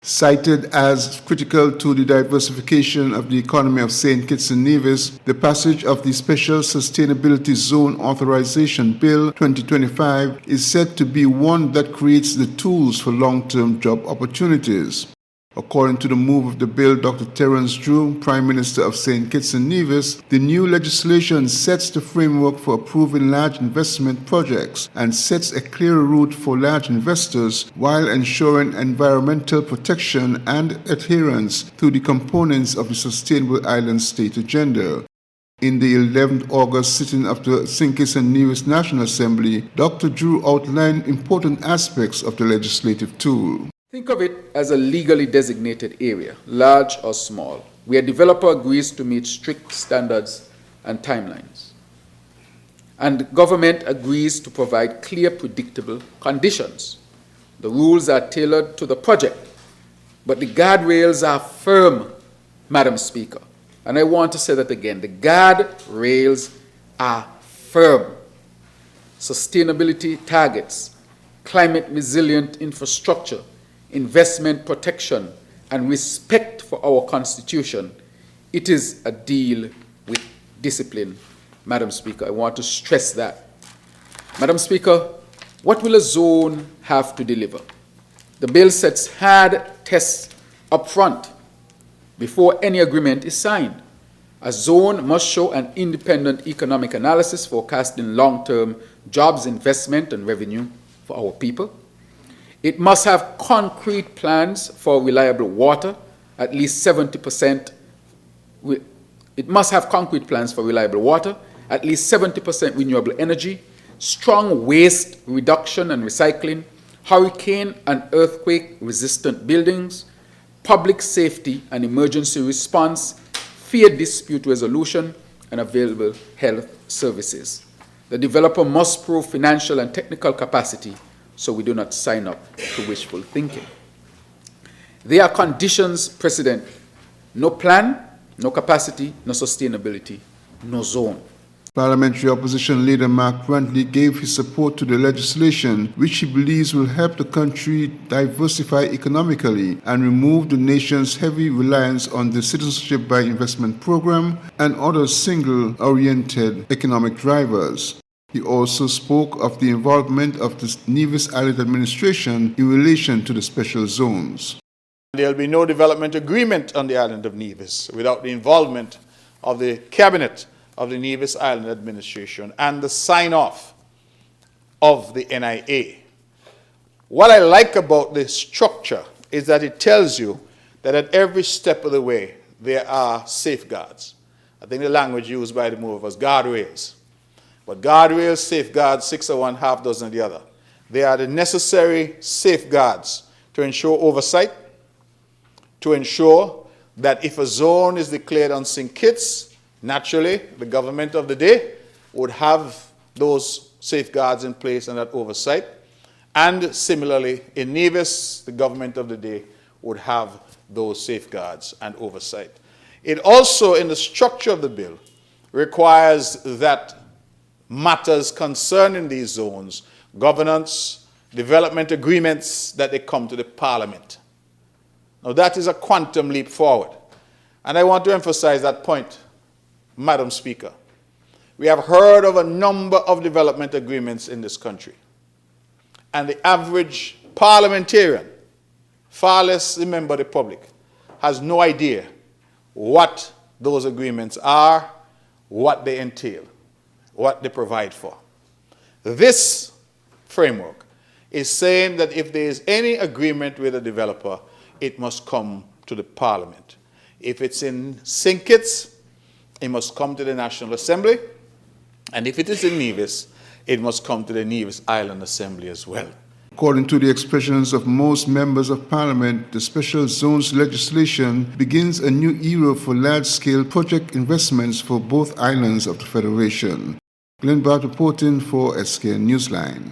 Cited as critical to the diversification of the economy of St. Kitts and Nevis, the passage of the Special Sustainability Zone Authorization Bill 2025 is said to be one that creates the tools for long-term job opportunities. According to the move of the Bill Dr Terrance Drew, Prime Minister of St. Kitts and Nevis, the new legislation sets the framework for approving large investment projects and sets a clearer route for large investors while ensuring environmental protection and adherence to the components of the Sustainable Island State agenda. In the 11th August sitting of the St. Kitts and Nevis National Assembly, Dr. Drew outlined important aspects of the legislative tool. Think of it as a legally designated area, large or small, where a developer agrees to meet strict standards and timelines. And government agrees to provide clear, predictable conditions. The rules are tailored to the project, but the guardrails are firm, Madam Speaker. And I want to say that again, the guardrails are firm. Sustainability targets, climate resilient infrastructure, investment protection, and respect for our Constitution. It is a deal with discipline, Madam Speaker. I want to stress that. Madam Speaker, what will a zone have to deliver? The bill sets hard tests up front before any agreement is signed. A zone must show an independent economic analysis forecasting long-term jobs, investment, and revenue for our people. It must have concrete plans for reliable water, at least 70%. It must have concrete plans for reliable water, at least 70% renewable energy, strong waste reduction and recycling, hurricane and earthquake resistant buildings, public safety and emergency response, fair dispute resolution, and available health services. The developer must prove financial and technical capacity so we do not sign up to wishful thinking. There are conditions precedent: no plan, no capacity, no sustainability, no zone. Parliamentary Opposition Leader Mark Brantley gave his support to the legislation, which he believes will help the country diversify economically and remove the nation's heavy reliance on the Citizenship by Investment program and other single-oriented economic drivers. He also spoke of the involvement of the Nevis Island administration in relation to the special zones. There will be no development agreement on the island of Nevis without the involvement of the cabinet of the Nevis Island administration and the sign-off of the NIA. What I like about this structure is that it tells you that at every step of the way there are safeguards. I think the language used by the move was guardrails. But guardrails, safeguards, 6 of one, half dozen of the other. They are the necessary safeguards to ensure oversight, to ensure that if a zone is declared on St. Kitts, naturally the government of the day would have those safeguards in place and that oversight. And similarly, in Nevis, the government of the day would have those safeguards and oversight. It also, in the structure of the bill, requires that matters concerning these zones, governance, development agreements, that they come to the Parliament. Now that is a quantum leap forward. And I want to emphasize that point, Madam Speaker. We have heard of a number of development agreements in this country. And the average parliamentarian, far less a member of the public, has no idea what those agreements are, what they entail, what they provide for. This framework is saying that if there is any agreement with a developer, it must come to the Parliament. If it's in St. Kitts, it must come to the National Assembly. And if it is in Nevis, it must come to the Nevis Island Assembly as well. According to the expressions of most members of Parliament, the special zones legislation begins a new era for large-scale project investments for both islands of the Federation. Glenn Bart reporting for SK Newsline.